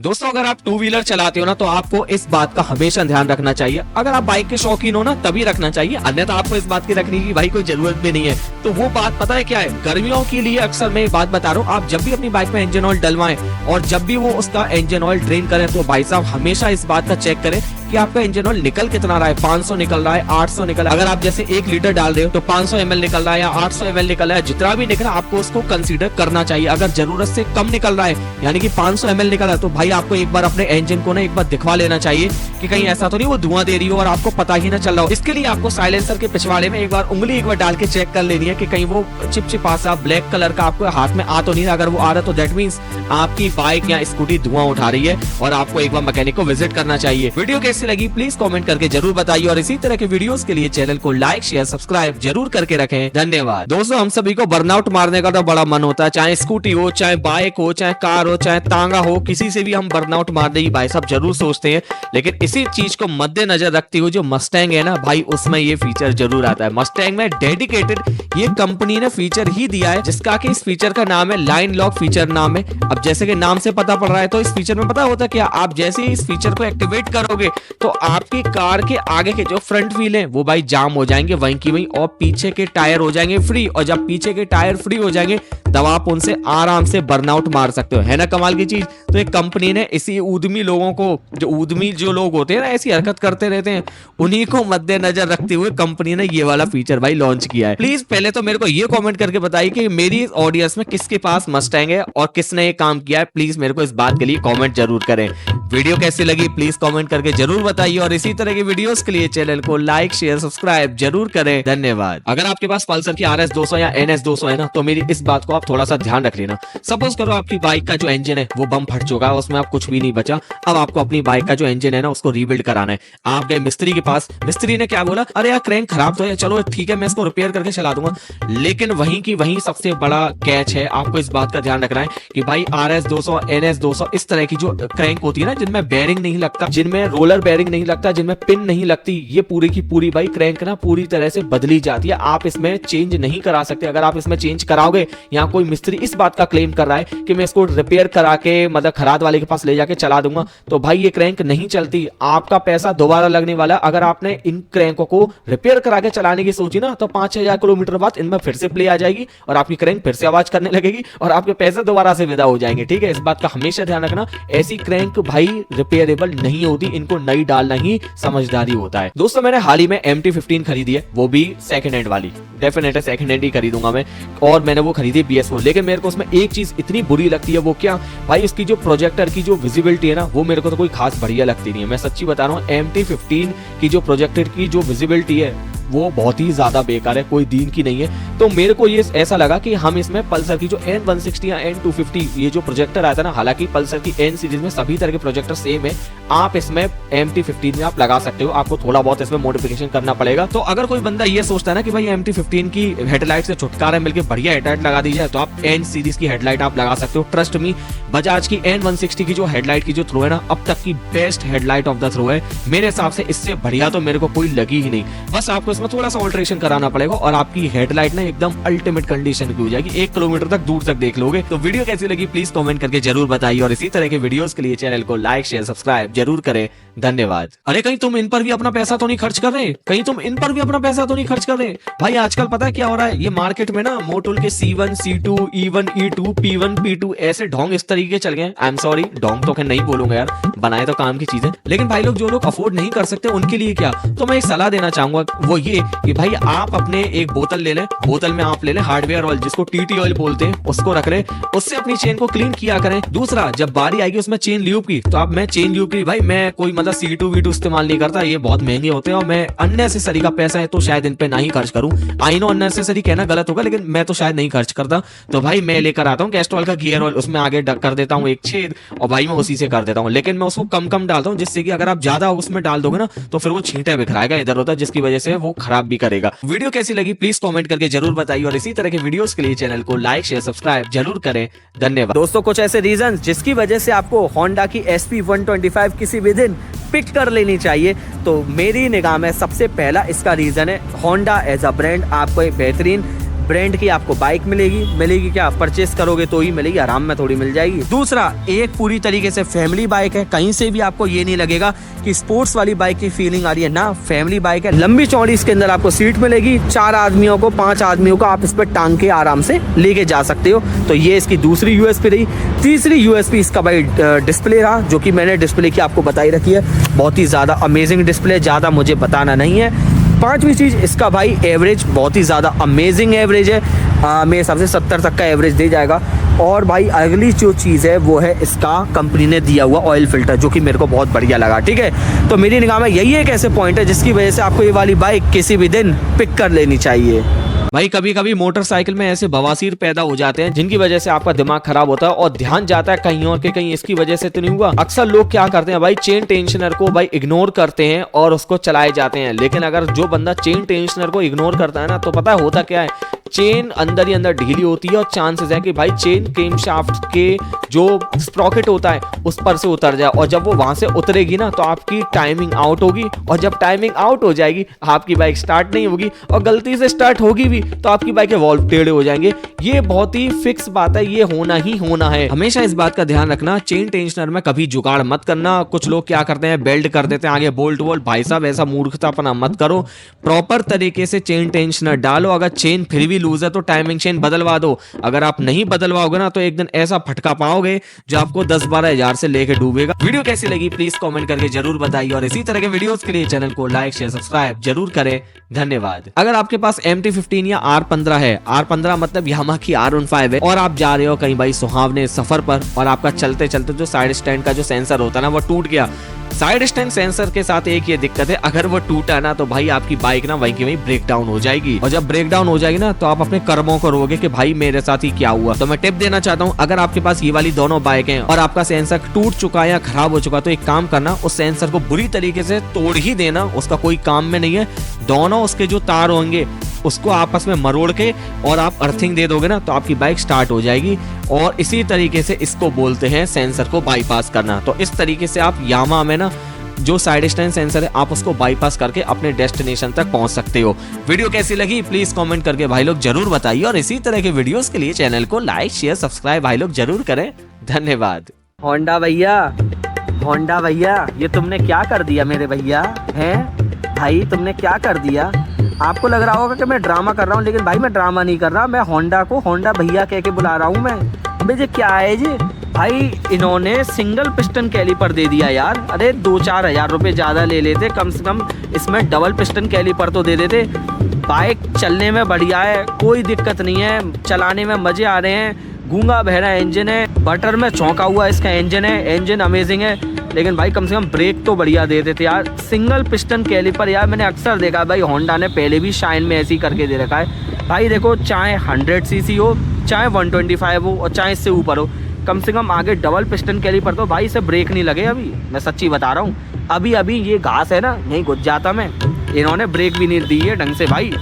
दोस्तों अगर आप टू व्हीलर चलाते हो ना तो आपको इस बात का हमेशा ध्यान रखना चाहिए। अगर आप बाइक के शौकीन हो ना तभी रखना चाहिए, अन्यथा आपको इस बात की रखने की भाई कोई जरूरत भी नहीं है। तो वो बात पता है क्या है, गर्मियों के लिए अक्सर मैं ये बात बता रहा हूँ, आप जब भी अपनी बाइक में इंजन ऑयल डलवाएं और जब भी वो उसका इंजन ऑयल ड्रेन करें तो भाई साहब हमेशा इस बात का चेक करें कि आपका इंजन ऑयल निकल कितना रहा है, 500 निकल रहा है, 800 निकल रहा है। अगर आप जैसे 1 लीटर डाल रहे हो तो 500 ml निकल रहा है या 800 ml निकल रहा है, जितना भी निकला आपको उसको कंसीडर करना चाहिए। अगर जरूरत से कम निकल रहा है यानी कि 500 ml निकल रहा है तो भाई आपको एक बार अपने इंजन को ना एक बार दिखवा लेना चाहिए कि कहीं ऐसा तो नहीं वो धुआं दे रही हो और आपको पता ही ना चल रहा हो। इसके लिए आपको साइलेंसर के पिछवाड़े में एक बार उंगली एक बार डाल के चेक कर लेनी है कि कहीं वो चिपचिपा सा ब्लैक कलर का आपको हाथ में आ तो नहीं रहा। अगर वो आ रहा तो दैट मींस आपकी बाइक या स्कूटी धुआं उठा रही है और आपको एक बार मैकेनिक को विजिट करना चाहिए। वीडियो कैसी लगी प्लीज कमेंट करके जरूर बताइए और इसी तरह के वीडियोस के लिए चैनल को लाइक शेयर सब्सक्राइब जरूर करके रखें। धन्यवाद। दोस्तों हम सभी को बर्नआउट मारने का तो बड़ा मन होता है, चाहे स्कूटी हो, चाहे बाइक हो, चाहे कार हो, चाहे तांगा हो, किसी से भी हम बर्नआउट मारने की भाई साहब जरूर सोचते हैं। लेकिन इसी चीज को मद्देनजर रखते हुए जो मस्टैंग है ना भाई, उसमें ये फीचर जरूर आता है। मस्टैंग में डेडिकेटेड ये कंपनी ने फीचर ही दिया है जिसका कि इस फीचर का नाम है लाइन लॉक फीचर नाम है। अब जैसे कि नाम से पता पड़ रहा है तो इस फीचर में पता होता है क्या, आप जैसे ही इस फीचर को एक्टिवेट करोगे तो आपकी कार के आगे के जो फ्रंट व्हील है वो भाई जाम हो जाएंगे वहीं की वहीं और पीछे के टायर हो जाएंगे फ्री। और जब पीछे के टायर फ्री हो जाएंगे तब आप उनसे आराम से बर्नआउट मार सकते हो। है ना कमाल की चीज। तो एक कंपनी ने इसी ऊधमी लोगों को, जो ऊधमी जो लोग होते हैं ना ऐसी हरकत करते रहते हैं, उन्हीं को मद्देनजर रखते हुए कंपनी ने ये वाला फीचर भाई लॉन्च किया है। प्लीज पहले तो मेरे को ये कमेंट करके बताइए कि मेरी ऑडियंस में किसके पास मस्टैंग है और किसने ये काम किया है। प्लीज मेरे को इस बात के लिए कमेंट जरूर करें। वीडियो कैसी लगी प्लीज कमेंट करके जरूर बताइए और इसी तरह की वीडियोस के लिए चैनल को लाइक शेयर सब्सक्राइब जरूर करें। धन्यवाद। अगर आपके पास पल्सर की RS 200 या NS 200 है ना तो मेरी इस बात को आप थोड़ा सा ध्यान रख लेना। सपोज करो आपकी बाइक का जो इंजन है वो बम फट चुका है, उसमें आप कुछ भी नहीं बचा, अब आपको अपनी बाइक का जो इंजन है ना उसको रीबिल्ड कराना है। आप गए मिस्त्री के पास, मिस्त्री ने क्या बोला, अरे यार क्रैंक खराब तो है, चलो ठीक है मैं इसको रिपेयर करके चला दूंगा। लेकिन वहीं की वहीं सबसे बड़ा कैच है, आपको इस बात का ध्यान रखना है कि भाई RS 200 NS 200 इस तरह की जो क्रैंक होती है ना, जिनमें बेरिंग नहीं लगता, जिनमें रोलर बेरिंग नहीं लगता, जिनमें पिन नहीं लगती, ये पूरी की पूरी भाई क्रैंक ना पूरी तरह से बदली जाती है। आप इसमें चेंज नहीं करा सकते। अगर आप इसमें चेंज कराओगे, यहाँ कोई मिस्त्री इस बात का क्लेम कर रहा है कि मैं इसको रिपेयर करा के मतलब खराद वाले के पास ले जाके चला दूंगा, तो भाई ये क्रैंक नहीं चलती, आपका पैसा दोबारा लगने वाला। अगर आपने इन क्रैंकों को रिपेयर करा के चलाने की सोची ना तो 5-6 किलोमीटर बाद इनमें फिर से प्ले आ जाएगी और आपकी क्रैंक फिर से आवाज करने लगेगी और आपके पैसे दोबारा से विदा हो जाएंगे। ठीक है, इस बात का हमेशा ध्यान रखना। ऐसी क्रैंक भाई रिपेयरेबल नहीं होती, इनको नई डालना ही समझदारी होता है। दोस्तों मैंने हाल ही में MT-15 खरीदी है, वो भी सेकंड हैंड वाली, डेफिनेट है सेकंड हैंड ही खरीदूंगा मैं, और मैंने वो खरीदी BS4। लेकिन मेरे को उसमें एक चीज इतनी बुरी लगती है, वो क्या भाई, उसकी जो प्रोजेक्टर की जो विजिबिलिटी है ना वो मेरे को तो कोई खास बढ़िया लगती नहीं है। मैं सच्ची बता रहा हूँ, MT-15 की जो प्रोजेक्टर की जो विजिबिलिटी है वो बहुत ही ज्यादा बेकार है, कोई दीन की नहीं है। तो मेरे को ये ऐसा लगा कि हम इसमें पल्सर की जो N160 या N250 ये जो प्रोजेक्टर आता है ना, हालांकि पल्सर की N सीरीज में सभी तरह के प्रोजेक्टर सेम है, आप इसमें MT-15 में आप लगा सकते हो। आपको थोड़ा बहुत इसमें मॉडिफिकेशन करना पड़ेगा। तो अगर कोई बंदा ये सोचता है ना कि भाई MT-15 की हेडलाइट से छुटकारा मिलकर बढ़िया हेडलाइट लगा दी जाए, तो आप N सीरीज की हेडलाइट आप लगा सकते हो। ट्रस्ट मी, बजाज की N160 की जो हेडलाइट की जो थ्रो है ना, अब तक की best headlight of the throw है मेरे हिसाब से। इससे बढ़िया तो मेरे को कोई लगी ही नहीं। बस आपको इसमें थोड़ा सा ऑल्टरेशन कराना पड़ेगा और आपकी हेडलाइट ना एकदम अल्टीमेट कंडीशन की हो जाएगी, 1 किलोमीटर तक दूर तक देख लोगे। तो वीडियो कैसी लगी प्लीज कमेंट करके जरूर बताइए और इसी तरह के वीडियोस के लिए चैनल को लाइक शेयर सब्सक्राइब जरूर करें। धन्यवाद। अरे कहीं तुम इन पर भी अपना पैसा तो नहीं खर्च कर रहे, कहीं तुम इन पर भी अपना पैसा तो नहीं खर्च कर रहे भाई। आजकल पता है क्या हो रहा है, ये मार्केट में ना मोटोल के C1 C2 E1 E2 P1 P2 ऐसे ढोंग इस तरीके चल गए। आई एम सॉरी, ढोंग तो नहीं बोलूंगा यार, बनाए तो काम की चीजें, लेकिन भाई लोग जो लोग अफोर्ड नहीं कर सकते उनके लिए क्या, तो मैं एक सलाह देना चाहूंगा, वो ये कि भाई आप अपने एक बोतल ले लें, बोतल में आप ले लें हार्डवेयर ऑयल, जिसको TT ऑयल बोलते हैं, उसको रख लें, उससे अपनी चेन को क्लीन किया करें। दूसरा, जब बारी आएगी उसमें चेन ल्यूब की, तो आप मैं चेन ल्यूब की भाई मैं कोई मतलब C2 V2 इस्तेमाल नहीं करता, ये बहुत महंगे होते हैं और मैं अननेसेसरी का पैसा है तो शायद इन पे ना ही खर्च करूं। आई नो अननेसेसरी कहना गलत होगा, लेकिन मैं तो शायद नहीं खर्च करता। तो भाई मैं लेकर आता हूँ कैस्ट्रॉल का गियर ऑयल, उसमें आगे कर देता हूँ एक छेद और भाई मैं उसी से कर देता हूँ, लेकिन मैं उसको कम कम डालता हूँ, जिससे कि अगर आप ज्यादा उसमें डाल दोगे ना तो फिर वो छींटे बिखराएगा इधर उधर, जिसकी वजह से वो खराब भी करेगा। वीडियो कैसी लगी प्लीज कमेंट करके जरूर बताइए और इसी तरह के वीडियोस के लिए चैनल को लाइक शेयर सब्सक्राइब जरूर करें। धन्यवाद। दोस्तों कुछ ऐसे रीजन जिसकी वजह से आपको होंडा की SP125 किसी भी दिन पिक कर लेनी चाहिए, तो मेरी निगाह में सबसे पहला इसका रीजन है होंडा एज अ ब्रांड आपको एक बेहतरीन ब्रांड की आपको बाइक मिलेगी क्या, परचेस करोगे तो ही मिलेगी, आराम में थोड़ी मिल जाएगी। दूसरा, एक पूरी तरीके से फैमिली बाइक है, कहीं से भी आपको ये नहीं लगेगा कि स्पोर्ट्स वाली बाइक की फीलिंग आ रही है ना, फैमिली बाइक है। लंबी चौड़ी इसके अंदर आपको सीट मिलेगी, 4 आदमियों को 5 आदमियों को आप इस पर टांग के आराम से लेके जा सकते हो। तो ये इसकी दूसरी यूएसपी रही। तीसरी यूएसपी इसका भाई डिस्प्ले रहा, जो कि मैंने डिस्प्ले की आपको बताई रखी है, बहुत ही ज़्यादा अमेजिंग डिस्प्ले, ज़्यादा मुझे बताना नहीं है। पांचवी चीज़, इसका भाई एवरेज बहुत ही ज़्यादा अमेजिंग एवरेज है, मेरे हिसाब से 70 तक का एवरेज दे जाएगा। और भाई अगली जो चीज़ है वो है इसका कंपनी ने दिया हुआ ऑयल फिल्टर, जो कि मेरे को बहुत बढ़िया लगा। ठीक है, तो मेरी निगाह में यही एक ऐसे पॉइंट है जिसकी वजह से आपको ये वाली बाइक किसी भी दिन पिक कर लेनी चाहिए। भाई कभी कभी मोटरसाइकिल में ऐसे बवासीर पैदा हो जाते हैं जिनकी वजह से आपका दिमाग खराब होता है और ध्यान जाता है कहीं और के कहीं इसकी वजह से तो नहीं हुआ। अक्सर लोग क्या करते हैं भाई, चेन टेंशनर को भाई इग्नोर करते हैं और उसको चलाए जाते हैं। लेकिन अगर जो बंदा चेन टेंशनर को इग्नोर करता है ना, तो पता है होता क्या है, चेन अंदर ही अंदर ढीली होती है और चांसेस है कि भाई चेन केमशाफ्ट के जो स्प्रॉकेट होता है उस पर से उतर जाए, और जब वो वहां से उतरेगी ना तो आपकी टाइमिंग आउट होगी, और जब टाइमिंग आउट हो जाएगी आपकी बाइक स्टार्ट नहीं होगी, और गलती से स्टार्ट होगी भी तो आपकी बाइक के वॉल्व टेढ़े हो जाएंगे। ये बहुत ही फिक्स बात है, ये होना ही होना है। हमेशा इस बात का ध्यान रखना, चेन टेंशनर में कभी जुगाड़ मत करना। कुछ लोग क्या करते हैं, बेल्ट कर देते हैं आगे बोल्ट वोल्ट। भाई साहब ऐसा मूर्खतापना मत करो, प्रॉपर तरीके से चेन टेंशनर डालो। अगर चेन फिर भी लूज है तो टाइमिंग चेन बदलवा दो। अगर आप नहीं बदलवाओगे ना तो एक दिन ऐसा फटका पाओगे जो आपको 10-12 हजार से लेके डूबेगा। वीडियो कैसी लगी प्लीज कमेंट करके जरूर बताइए, और इसी तरह के वीडियोस के लिए चैनल को लाइक शेयर सब्सक्राइब जरूर करें। धन्यवाद। अगर आपके पास MT-15 या R15 है, R15 मतलब यामाहा की R15 है, और आप जा रहे हो कहीं भाई सुहावने सफर पर, और आपका चलते चलते जो साइड स्टैंड का जो सेंसर होता है ना वो टूट गया। साइड स्टैंड सेंसर के साथ एक ये दिक्कत है, अगर वो टूटा ना तो भाई आपकी बाइक ना वहीं की वहीं ब्रेक डाउन हो जाएगी, और जब ब्रेक डाउन हो जाएगी ना तो आप अपने कर्मों को रोगे कि भाई मेरे साथ ही क्या हुआ। तो मैं टिप देना चाहता हूँ, अगर आपके पास ये वाली दोनों बाइक हैं और आपका सेंसर टूट चुका है या खराब हो चुका, तो एक काम करना, उस सेंसर को बुरी तरीके से तोड़ ही देना, उसका कोई काम में नहीं है। दोनों उसके जो तार होंगे उसको आपस में मरोड़ के और आप अर्थिंग दे दोगे ना तो आपकी बाइक स्टार्ट हो जाएगी। और इसी तरीके से इसको बोलते हैं सेंसर को बाईपास करना। तो इस तरीके से आप यामाहा में ना जो साइड स्टैंड सेंसर है आप उसको बाईपास करके अपने डेस्टिनेशन तक पहुंच सकते हो। वीडियो कैसी लगी प्लीज कमेंट करके भाई लोग जरूर बताइए, और इसी तरह के वीडियोस के लिए चैनल को लाइक शेयर सब्सक्राइब भाई लोग जरूर करें। धन्यवाद। होंडा भैया ये तुमने क्या कर दिया मेरे भैया, हैं भाई तुमने क्या कर दिया। आपको लग रहा होगा कि मैं ड्रामा कर रहा हूँ, लेकिन भाई मैं ड्रामा नहीं कर रहा, मैं होंडा को होंडा भैया कह के बुला रहा हूँ मैं। मुझे क्या है जी भाई, इन्होंने सिंगल पिस्टन कैलीपर दे दिया यार। अरे 2-4 हजार रुपये ज़्यादा ले लेते, कम से कम इसमें डबल पिस्टन कैलीपर तो दे देते। बाइक चलने में बढ़िया है, कोई दिक्कत नहीं है, चलाने में मज़े आ रहे हैं। गूंगा बहरा इंजन है, बटर में चौंका हुआ इसका इंजन है, इंजन अमेजिंग है, लेकिन भाई कम से कम ब्रेक तो बढ़िया दे देते यार। सिंगल पिस्टन कैलीपर यार मैंने अक्सर देखा भाई, होंडा ने पहले भी शाइन में ऐसे ही करके दे रखा है भाई। देखो चाहे 100 सीसी हो, चाहे 125 हो, और चाहे इससे ऊपर हो, कम से कम आगे डबल पिस्टन कैलीपर तो भाई इसे ब्रेक नहीं लगे। अभी मैं सच्ची बता रहा हूँ, अभी ये घास है ना यहीं घुस जाता मैं, इन्होंने ब्रेक भी नहीं दी है ढंग से भाई।